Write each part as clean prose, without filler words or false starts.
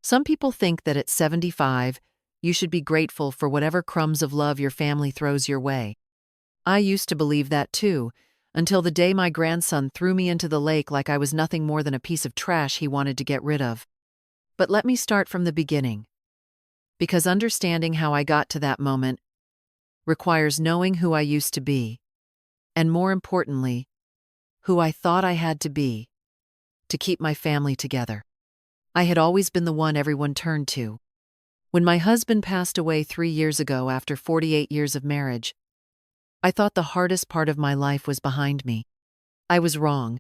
Some people think that at 75, you should be grateful for whatever crumbs of love your family throws your way. I used to believe that too, until the day my grandson threw me into the lake like I was nothing more than a piece of trash he wanted to get rid of. But let me start from the beginning, because understanding how I got to that moment requires knowing who I used to be, and more importantly, who I thought I had to be to keep my family together. I had always been the one everyone turned to. When my husband passed away 3 years ago after 48 years of marriage, I thought the hardest part of my life was behind me. I was wrong.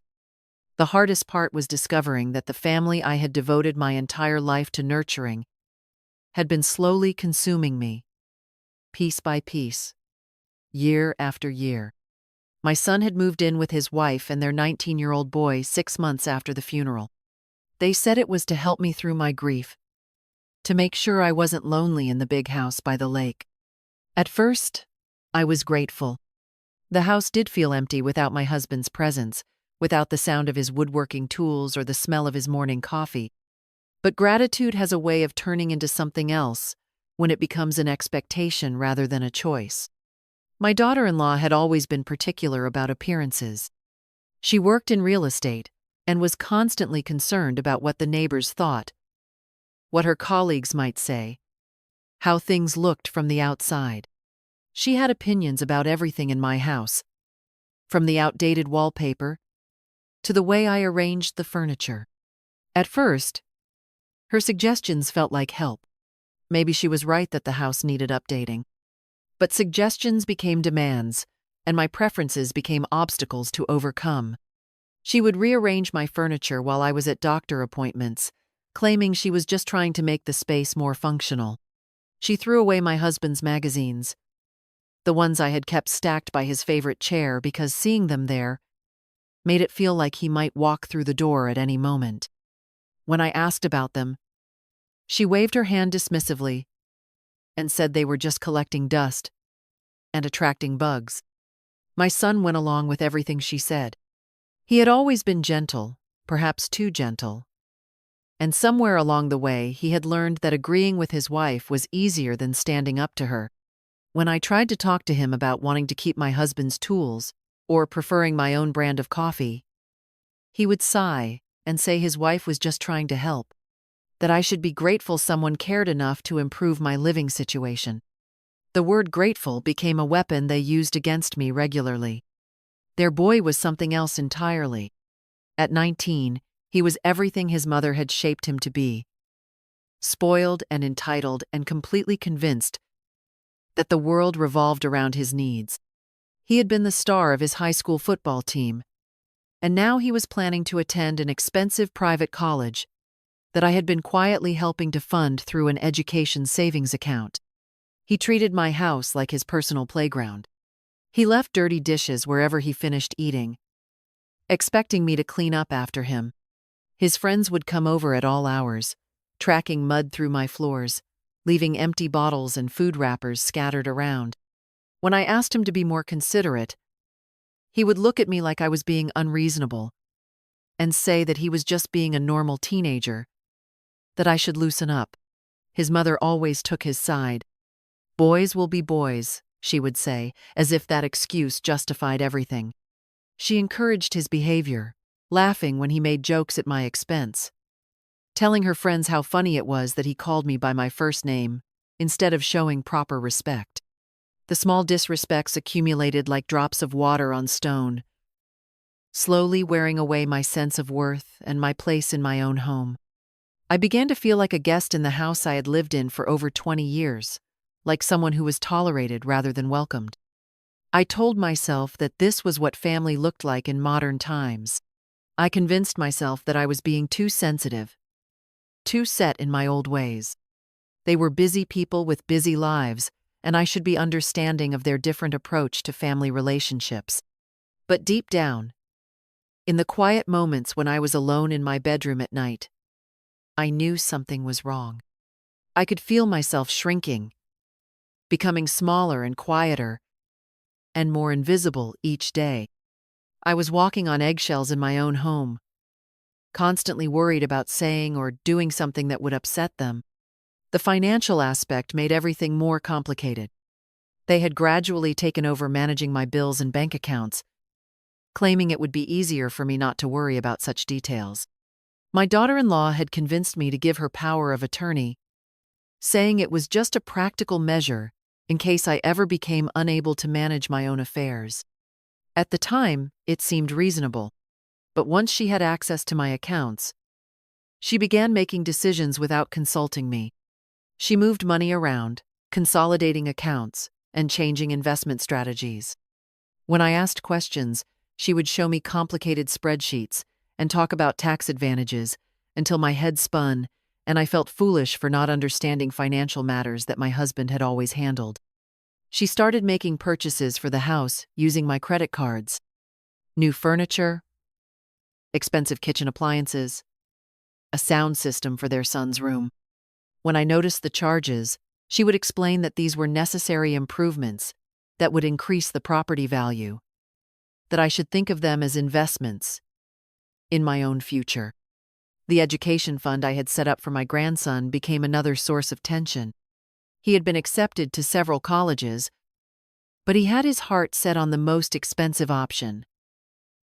The hardest part was discovering that the family I had devoted my entire life to nurturing had been slowly consuming me, piece by piece, year after year. My son had moved in with his wife and their 19-year-old boy 6 months after the funeral. They said it was to help me through my grief, to make sure I wasn't lonely in the big house by the lake. At first, I was grateful. The house did feel empty without my husband's presence, without the sound of his woodworking tools or the smell of his morning coffee. But gratitude has a way of turning into something else when it becomes an expectation rather than a choice. My daughter-in-law had always been particular about appearances. She worked in real estate and was constantly concerned about what the neighbors thought, what her colleagues might say, how things looked from the outside. She had opinions about everything in my house, from the outdated wallpaper to the way I arranged the furniture. At first, her suggestions felt like help. Maybe she was right that the house needed updating. But suggestions became demands, and my preferences became obstacles to overcome. She would rearrange my furniture while I was at doctor appointments, claiming she was just trying to make the space more functional. She threw away my husband's magazines, the ones I had kept stacked by his favorite chair, because seeing them there made it feel like he might walk through the door at any moment. When I asked about them, she waved her hand dismissively and said they were just collecting dust and attracting bugs. My son went along with everything she said. He had always been gentle, perhaps too gentle. And somewhere along the way, he had learned that agreeing with his wife was easier than standing up to her. When I tried to talk to him about wanting to keep my husband's tools or preferring my own brand of coffee, he would sigh and say his wife was just trying to help, that I should be grateful someone cared enough to improve my living situation. The word grateful became a weapon they used against me regularly. Their boy was something else entirely. At 19, he was everything his mother had shaped him to be. Spoiled and entitled and completely convinced that the world revolved around his needs. He had been the star of his high school football team, and now he was planning to attend an expensive private college that I had been quietly helping to fund through an education savings account. He treated my house like his personal playground. He left dirty dishes wherever he finished eating, expecting me to clean up after him. His friends would come over at all hours, tracking mud through my floors, leaving empty bottles and food wrappers scattered around. When I asked him to be more considerate, he would look at me like I was being unreasonable and say that he was just being a normal teenager, that I should loosen up. His mother always took his side. "Boys will be boys," she would say, as if that excuse justified everything. She encouraged his behavior, laughing when he made jokes at my expense, telling her friends how funny it was that he called me by my first name instead of showing proper respect. The small disrespects accumulated like drops of water on stone, slowly wearing away my sense of worth and my place in my own home. I began to feel like a guest in the house I had lived in for over 20 years, like someone who was tolerated rather than welcomed. I told myself that this was what family looked like in modern times. I convinced myself that I was being too sensitive, too set in my old ways. They were busy people with busy lives, and I should be understanding of their different approach to family relationships. But deep down, in the quiet moments when I was alone in my bedroom at night, I knew something was wrong. I could feel myself shrinking, becoming smaller and quieter, and more invisible each day. I was walking on eggshells in my own home, constantly worried about saying or doing something that would upset them. The financial aspect made everything more complicated. They had gradually taken over managing my bills and bank accounts, claiming it would be easier for me not to worry about such details. My daughter-in-law had convinced me to give her power of attorney, saying it was just a practical measure in case I ever became unable to manage my own affairs. At the time, it seemed reasonable, but once she had access to my accounts, she began making decisions without consulting me. She moved money around, consolidating accounts, and changing investment strategies. When I asked questions, she would show me complicated spreadsheets and talk about tax advantages until my head spun and I felt foolish for not understanding financial matters that my husband had always handled. She started making purchases for the house using my credit cards. New furniture, expensive kitchen appliances, a sound system for their son's room. When I noticed the charges, she would explain that these were necessary improvements that would increase the property value, that I should think of them as investments in my own future. The education fund I had set up for my grandson became another source of tension. He had been accepted to several colleges, but he had his heart set on the most expensive option,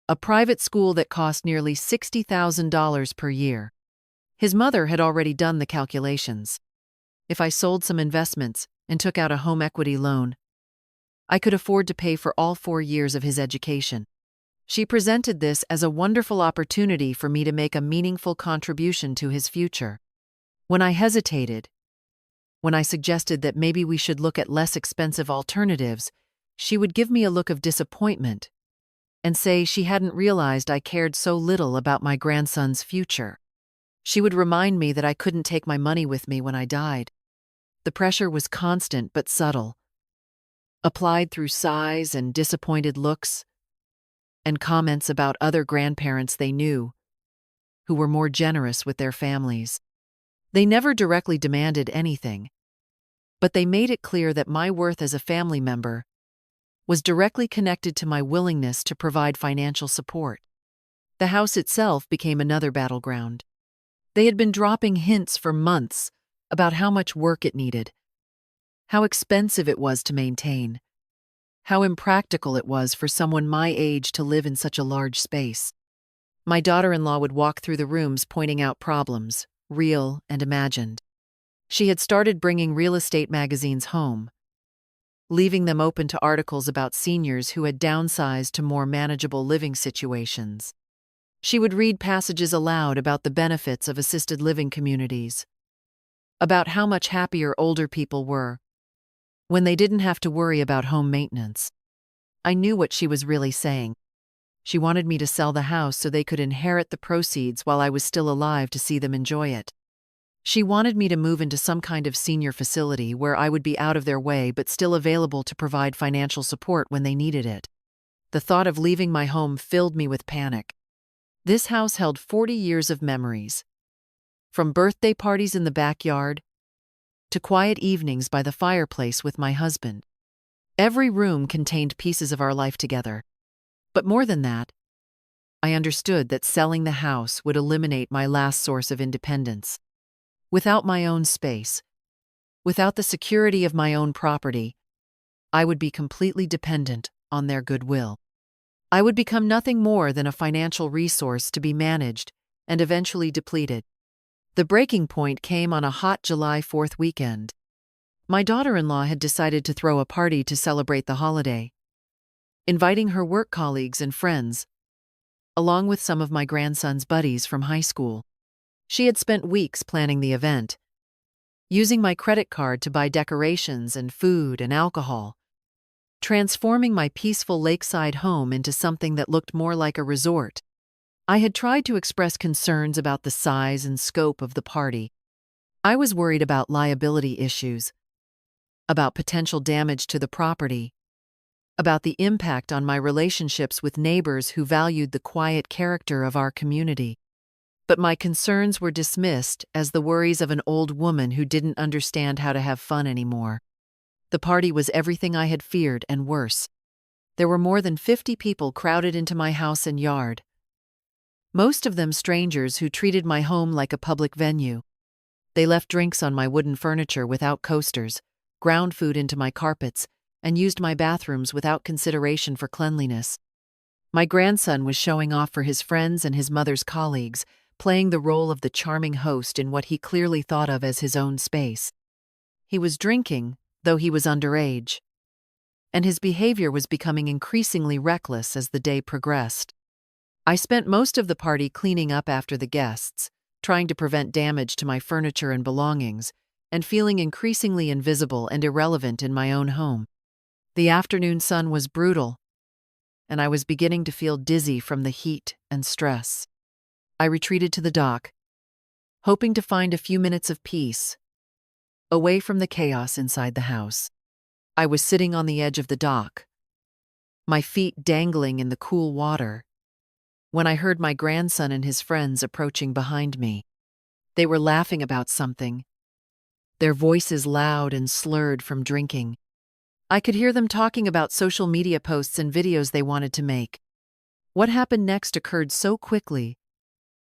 a private school that cost nearly $60,000 per year. His mother had already done the calculations. If I sold some investments and took out a home equity loan, I could afford to pay for all 4 years of his education. She presented this as a wonderful opportunity for me to make a meaningful contribution to his future. When I hesitated, when I suggested that maybe we should look at less expensive alternatives, she would give me a look of disappointment and say she hadn't realized I cared so little about my grandson's future. She would remind me that I couldn't take my money with me when I died. The pressure was constant but subtle, applied through sighs and disappointed looks, and comments about other grandparents they knew who were more generous with their families. They never directly demanded anything, but they made it clear that my worth as a family member was directly connected to my willingness to provide financial support. The house itself became another battleground. They had been dropping hints for months about how much work it needed, how expensive it was to maintain, how impractical it was for someone my age to live in such a large space. My daughter-in-law would walk through the rooms pointing out problems, real and imagined. She had started bringing real estate magazines home, leaving them open to articles about seniors who had downsized to more manageable living situations. She would read passages aloud about the benefits of assisted living communities, about how much happier older people were when they didn't have to worry about home maintenance. I knew what she was really saying. She wanted me to sell the house so they could inherit the proceeds while I was still alive to see them enjoy it. She wanted me to move into some kind of senior facility where I would be out of their way but still available to provide financial support when they needed it. The thought of leaving my home filled me with panic. This house held 40 years of memories, from birthday parties in the backyard to quiet evenings by the fireplace with my husband. Every room contained pieces of our life together. But more than that, I understood that selling the house would eliminate my last source of independence. Without my own space, without the security of my own property, I would be completely dependent on their goodwill. I would become nothing more than a financial resource to be managed and eventually depleted. The breaking point came on a hot July 4th weekend. My daughter-in-law had decided to throw a party to celebrate the holiday, inviting her work colleagues and friends, along with some of my grandson's buddies from high school. She had spent weeks planning the event, using my credit card to buy decorations and food and alcohol, transforming my peaceful lakeside home into something that looked more like a resort. I had tried to express concerns about the size and scope of the party. I was worried about liability issues, about potential damage to the property, about the impact on my relationships with neighbors who valued the quiet character of our community. But my concerns were dismissed as the worries of an old woman who didn't understand how to have fun anymore. The party was everything I had feared and worse. There were more than 50 people crowded into my house and yard, most of them strangers who treated my home like a public venue. They left drinks on my wooden furniture without coasters, ground food into my carpets, and used my bathrooms without consideration for cleanliness. My grandson was showing off for his friends and his mother's colleagues, playing the role of the charming host in what he clearly thought of as his own space. He was drinking, though he was underage, and his behavior was becoming increasingly reckless as the day progressed. I spent most of the party cleaning up after the guests, trying to prevent damage to my furniture and belongings, and feeling increasingly invisible and irrelevant in my own home. The afternoon sun was brutal, and I was beginning to feel dizzy from the heat and stress. I retreated to the dock, hoping to find a few minutes of peace, away from the chaos inside the house. I was sitting on the edge of the dock, my feet dangling in the cool water, when I heard my grandson and his friends approaching behind me. They were laughing about something, their voices loud and slurred from drinking. I could hear them talking about social media posts and videos they wanted to make. What happened next occurred so quickly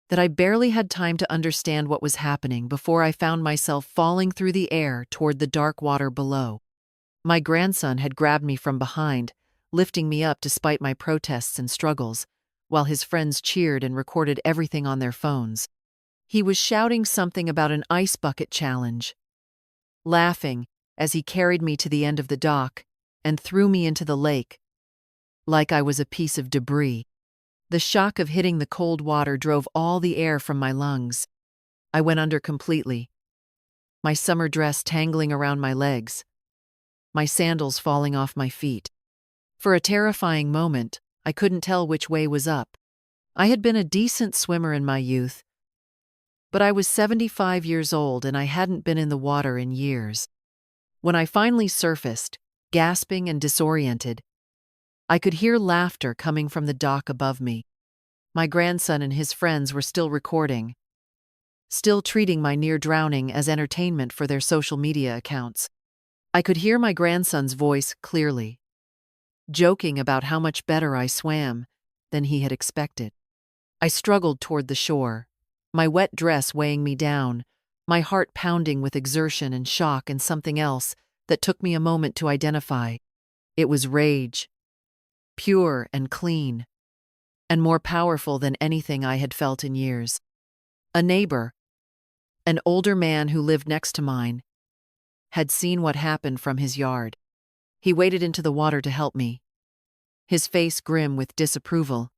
that I barely had time to understand what was happening before I found myself falling through the air toward the dark water below. My grandson had grabbed me from behind, lifting me up despite my protests and struggles, while his friends cheered and recorded everything on their phones. He was shouting something about an ice bucket challenge, laughing as he carried me to the end of the dock and threw me into the lake like I was a piece of debris. The shock of hitting the cold water drove all the air from my lungs. I went under completely, my summer dress tangling around my legs, my sandals falling off my feet. For a terrifying moment, I couldn't tell which way was up. I had been a decent swimmer in my youth, but I was 75 years old and I hadn't been in the water in years. When I finally surfaced, gasping and disoriented, I could hear laughter coming from the dock above me. My grandson and his friends were still recording, still treating my near drowning as entertainment for their social media accounts. I could hear my grandson's voice clearly, joking about how much better I swam than he had expected. I struggled toward the shore, my wet dress weighing me down, my heart pounding with exertion and shock and something else that took me a moment to identify. It was rage, pure and clean, and more powerful than anything I had felt in years. A neighbor, an older man who lived next to mine, had seen what happened from his yard. He waded into the water to help me, his face grim with disapproval,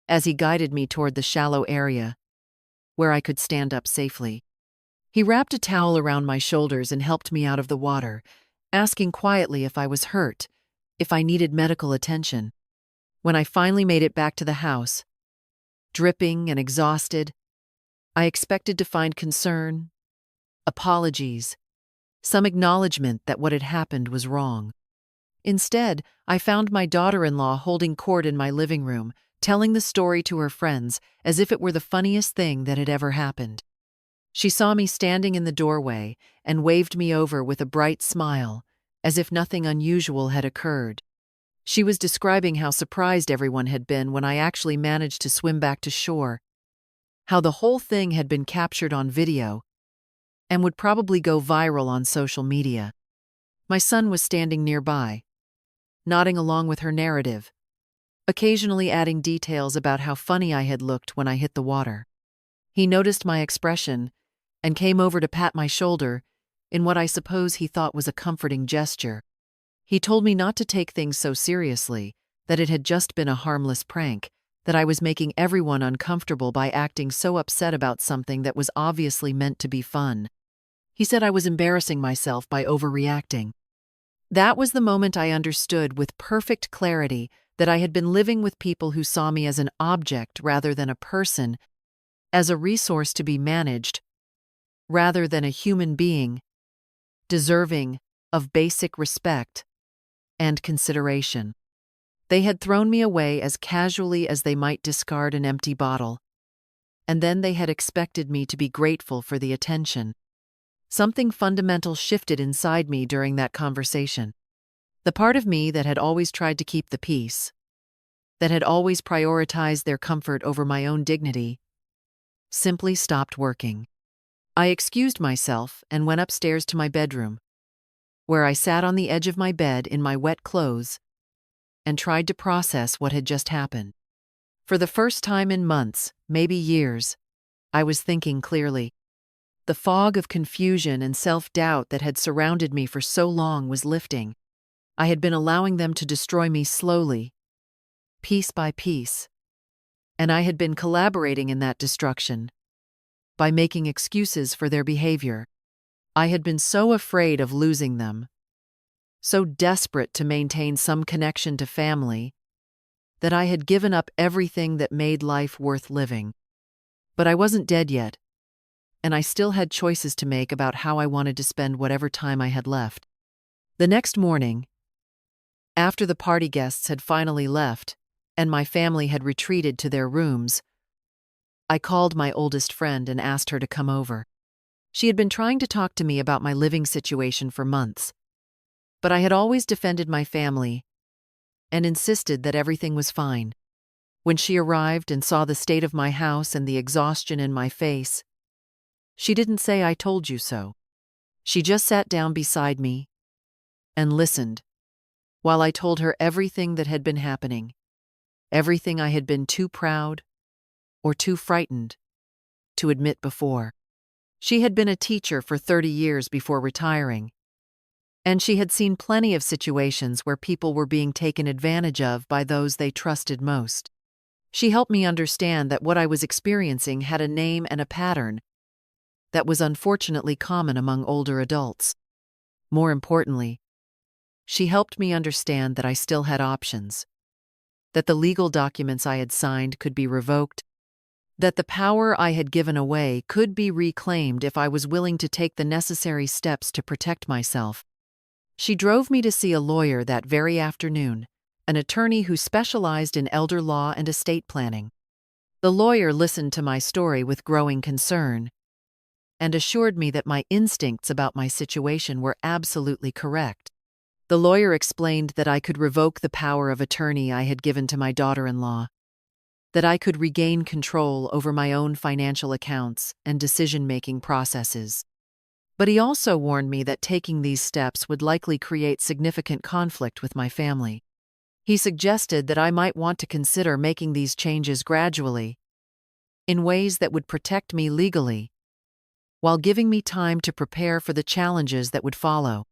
as he guided me toward the shallow area where I could stand up safely. He wrapped a towel around my shoulders and helped me out of the water, asking quietly if I was hurt, if I needed medical attention. When I finally made it back to the house, dripping and exhausted, I expected to find concern, apologies, some acknowledgement that what had happened was wrong. Instead, I found my daughter-in-law holding court in my living room, telling the story to her friends as if it were the funniest thing that had ever happened. She saw me standing in the doorway and waved me over with a bright smile, as if nothing unusual had occurred. She was describing how surprised everyone had been when I actually managed to swim back to shore, how the whole thing had been captured on video and would probably go viral on social media. My son was standing nearby, nodding along with her narrative, occasionally adding details about how funny I had looked when I hit the water. He noticed my expression and came over to pat my shoulder in what I suppose he thought was a comforting gesture. He told me not to take things so seriously, that it had just been a harmless prank, that I was making everyone uncomfortable by acting so upset about something that was obviously meant to be fun. He said I was embarrassing myself by overreacting. That was the moment I understood with perfect clarity that I had been living with people who saw me as an object rather than a person, as a resource to be managed, rather than a human being, deserving of basic respect and consideration. They had thrown me away as casually as they might discard an empty bottle, and then they had expected me to be grateful for the attention. Something fundamental shifted inside me during that conversation. The part of me that had always tried to keep the peace, that had always prioritized their comfort over my own dignity, simply stopped working. I excused myself and went upstairs to my bedroom, where I sat on the edge of my bed in my wet clothes and tried to process what had just happened. For the first time in months, maybe years, I was thinking clearly. The fog of confusion and self-doubt that had surrounded me for so long was lifting. I had been allowing them to destroy me slowly, piece by piece, and I had been collaborating in that destruction by making excuses for their behavior. I had been so afraid of losing them, so desperate to maintain some connection to family, that I had given up everything that made life worth living. But I wasn't dead yet, and I still had choices to make about how I wanted to spend whatever time I had left. The next morning, after the party guests had finally left and my family had retreated to their rooms, I called my oldest friend and asked her to come over. She had been trying to talk to me about my living situation for months, but I had always defended my family and insisted that everything was fine. When she arrived and saw the state of my house and the exhaustion in my face, she didn't say "I told you so." She just sat down beside me and listened while I told her everything that had been happening, everything I had been too proud or too frightened to admit before. She had been a teacher for 30 years before retiring, and she had seen plenty of situations where people were being taken advantage of by those they trusted most. She helped me understand that what I was experiencing had a name and a pattern that was unfortunately common among older adults. More importantly, she helped me understand that I still had options, that the legal documents I had signed could be revoked, that the power I had given away could be reclaimed if I was willing to take the necessary steps to protect myself. She drove me to see a lawyer that very afternoon, an attorney who specialized in elder law and estate planning. The lawyer listened to my story with growing concern and assured me that my instincts about my situation were absolutely correct. The lawyer explained that I could revoke the power of attorney I had given to my daughter-in-law, that I could regain control over my own financial accounts and decision-making processes. But he also warned me that taking these steps would likely create significant conflict with my family. He suggested that I might want to consider making these changes gradually, in ways that would protect me legally, while giving me time to prepare for the challenges that would follow.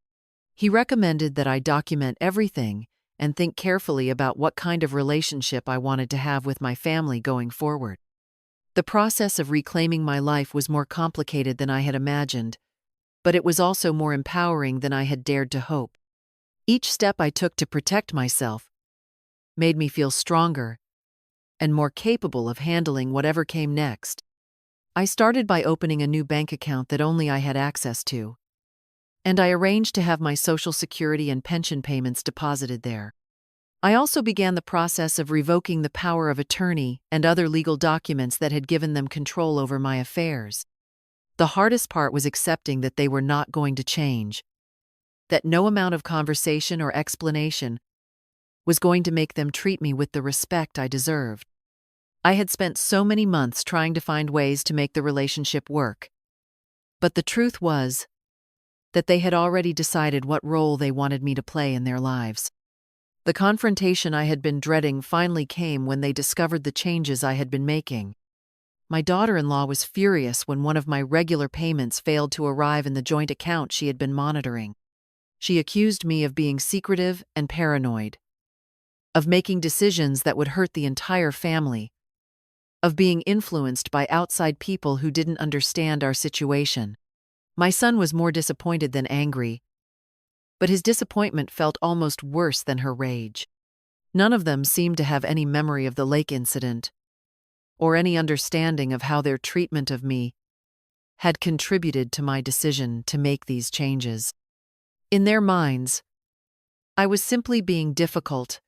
He recommended that I document everything and think carefully about what kind of relationship I wanted to have with my family going forward. The process of reclaiming my life was more complicated than I had imagined, but it was also more empowering than I had dared to hope. Each step I took to protect myself made me feel stronger and more capable of handling whatever came next. I started by opening a new bank account that only I had access to, and I arranged to have my Social Security and pension payments deposited there. I also began the process of revoking the power of attorney and other legal documents that had given them control over my affairs. The hardest part was accepting that they were not going to change, that no amount of conversation or explanation was going to make them treat me with the respect I deserved. I had spent so many months trying to find ways to make the relationship work, but the truth was that they had already decided what role they wanted me to play in their lives. The confrontation I had been dreading finally came when they discovered the changes I had been making. My daughter-in-law was furious when one of my regular payments failed to arrive in the joint account she had been monitoring. She accused me of being secretive and paranoid, of making decisions that would hurt the entire family, of being influenced by outside people who didn't understand our situation. My son was more disappointed than angry, but his disappointment felt almost worse than her rage. None of them seemed to have any memory of the lake incident, or any understanding of how their treatment of me had contributed to my decision to make these changes. In their minds, I was simply being difficult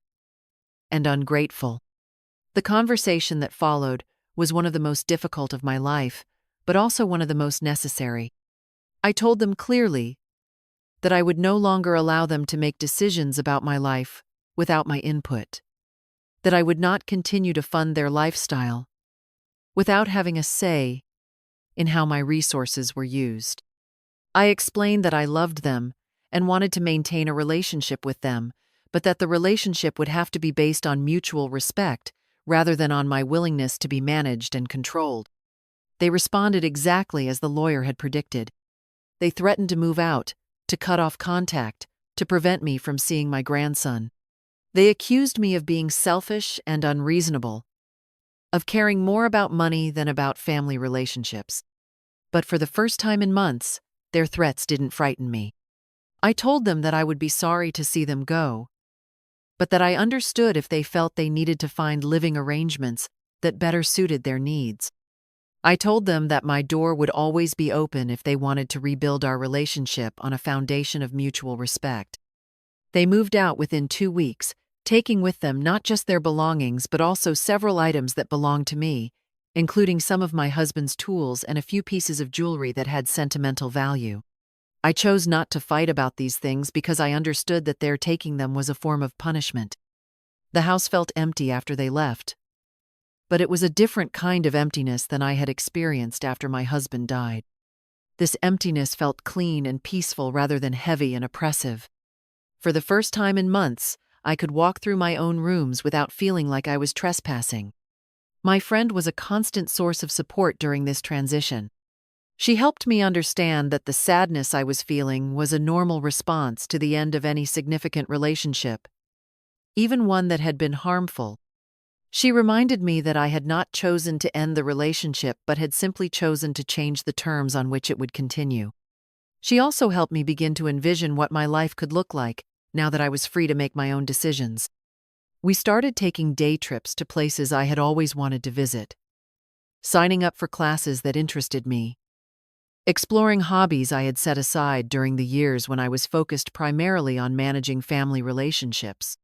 and ungrateful. The conversation that followed was one of the most difficult of my life, but also one of the most necessary. I told them clearly that I would no longer allow them to make decisions about my life without my input, that I would not continue to fund their lifestyle without having a say in how my resources were used. I explained that I loved them and wanted to maintain a relationship with them, but that the relationship would have to be based on mutual respect rather than on my willingness to be managed and controlled. They responded exactly as the lawyer had predicted. They threatened to move out, to cut off contact, to prevent me from seeing my grandson. They accused me of being selfish and unreasonable, of caring more about money than about family relationships. But for the first time in months, their threats didn't frighten me. I told them that I would be sorry to see them go, but that I understood if they felt they needed to find living arrangements that better suited their needs. I told them that my door would always be open if they wanted to rebuild our relationship on a foundation of mutual respect. They moved out within 2 weeks, taking with them not just their belongings but also several items that belonged to me, including some of my husband's tools and a few pieces of jewelry that had sentimental value. I chose not to fight about these things because I understood that their taking them was a form of punishment. The house felt empty after they left, but it was a different kind of emptiness than I had experienced after my husband died. This emptiness felt clean and peaceful rather than heavy and oppressive. For the first time in months, I could walk through my own rooms without feeling like I was trespassing. My friend was a constant source of support during this transition. She helped me understand that the sadness I was feeling was a normal response to the end of any significant relationship, even one that had been harmful. She reminded me that I had not chosen to end the relationship but had simply chosen to change the terms on which it would continue. She also helped me begin to envision what my life could look like now that I was free to make my own decisions. We started taking day trips to places I had always wanted to visit, signing up for classes that interested me, exploring hobbies I had set aside during the years when I was focused primarily on managing family relationships.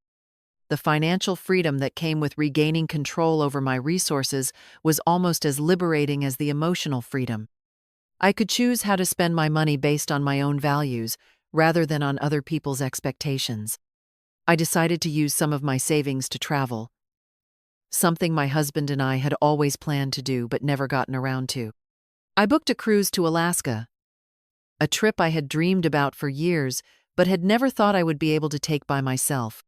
The financial freedom that came with regaining control over my resources was almost as liberating as the emotional freedom. I could choose how to spend my money based on my own values rather than on other people's expectations. I decided to use some of my savings to travel, something my husband and I had always planned to do but never gotten around to. I booked a cruise to Alaska, a trip I had dreamed about for years but had never thought I would be able to take by myself.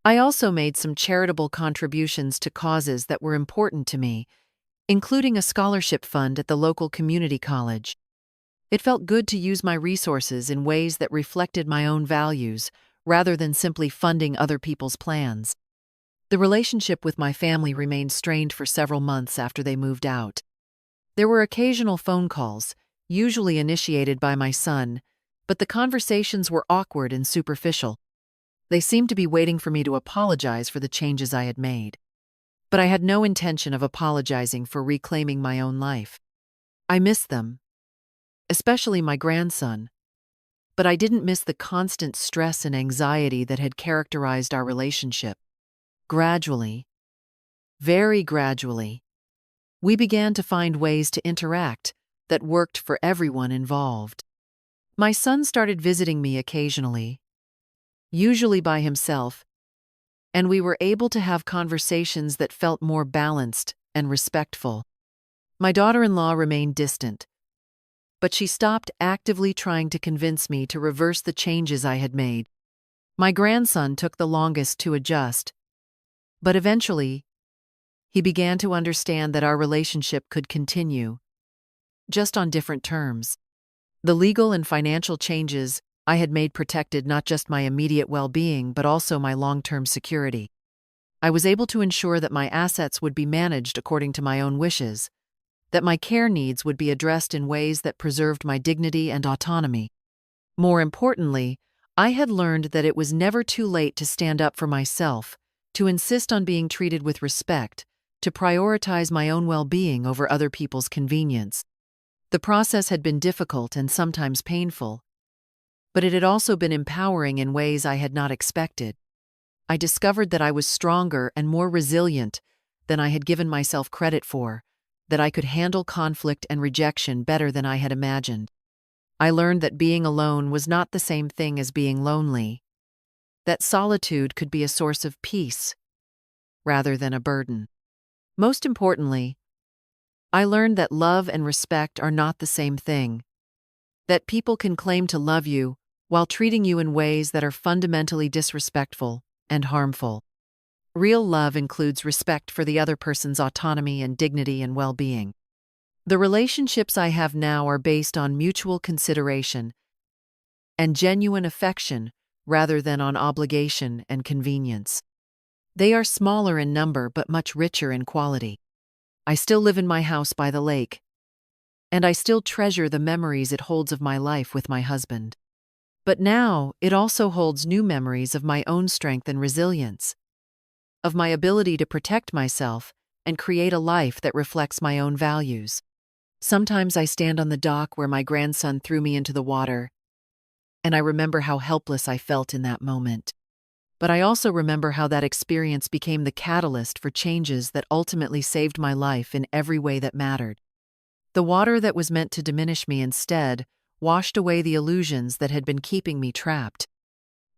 I also made some charitable contributions to causes that were important to me, including a scholarship fund at the local community college. It felt good to use my resources in ways that reflected my own values, rather than simply funding other people's plans. The relationship with my family remained strained for several months after they moved out. There were occasional phone calls, usually initiated by my son, but the conversations were awkward and superficial. They seemed to be waiting for me to apologize for the changes I had made. But I had no intention of apologizing for reclaiming my own life. I missed them, especially my grandson, but I didn't miss the constant stress and anxiety that had characterized our relationship. Gradually, very gradually, we began to find ways to interact that worked for everyone involved. My son started visiting me occasionally, usually by himself, and we were able to have conversations that felt more balanced and respectful. My daughter-in-law remained distant, but she stopped actively trying to convince me to reverse the changes I had made. My grandson took the longest to adjust, but eventually, he began to understand that our relationship could continue, just on different terms. The legal and financial changes I had made protected not just my immediate well-being but also my long-term security. I was able to ensure that my assets would be managed according to my own wishes, that my care needs would be addressed in ways that preserved my dignity and autonomy. More importantly, I had learned that it was never too late to stand up for myself, to insist on being treated with respect, to prioritize my own well-being over other people's convenience. The process had been difficult and sometimes painful, but it had also been empowering in ways I had not expected. I discovered that I was stronger and more resilient than I had given myself credit for, that I could handle conflict and rejection better than I had imagined. I learned that being alone was not the same thing as being lonely, that solitude could be a source of peace, rather than a burden. Most importantly, I learned that love and respect are not the same thing, that people can claim to love you while treating you in ways that are fundamentally disrespectful and harmful. Real love includes respect for the other person's autonomy and dignity and well-being. The relationships I have now are based on mutual consideration and genuine affection rather than on obligation and convenience. They are smaller in number but much richer in quality. I still live in my house by the lake, and I still treasure the memories it holds of my life with my husband. But now it also holds new memories of my own strength and resilience, of my ability to protect myself and create a life that reflects my own values. Sometimes I stand on the dock where my grandson threw me into the water, and I remember how helpless I felt in that moment. But I also remember how that experience became the catalyst for changes that ultimately saved my life in every way that mattered. The water that was meant to diminish me instead washed away the illusions that had been keeping me trapped.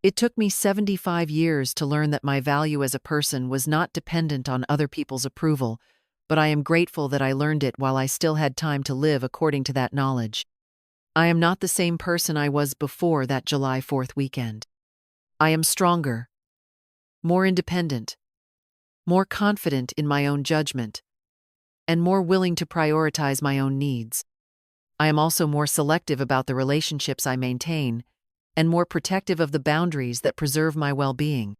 It took me 75 years to learn that my value as a person was not dependent on other people's approval, but I am grateful that I learned it while I still had time to live according to that knowledge. I am not the same person I was before that July 4th weekend. I am stronger, more independent, more confident in my own judgment, and more willing to prioritize my own needs. I am also more selective about the relationships I maintain and more protective of the boundaries that preserve my well-being.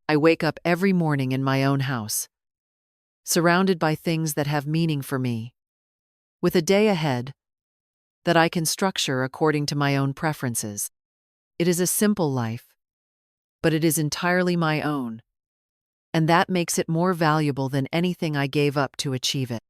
I wake up every morning in my own house, surrounded by things that have meaning for me, with a day ahead that I can structure according to my own preferences. It is a simple life, but it is entirely my own, and that makes it more valuable than anything I gave up to achieve it.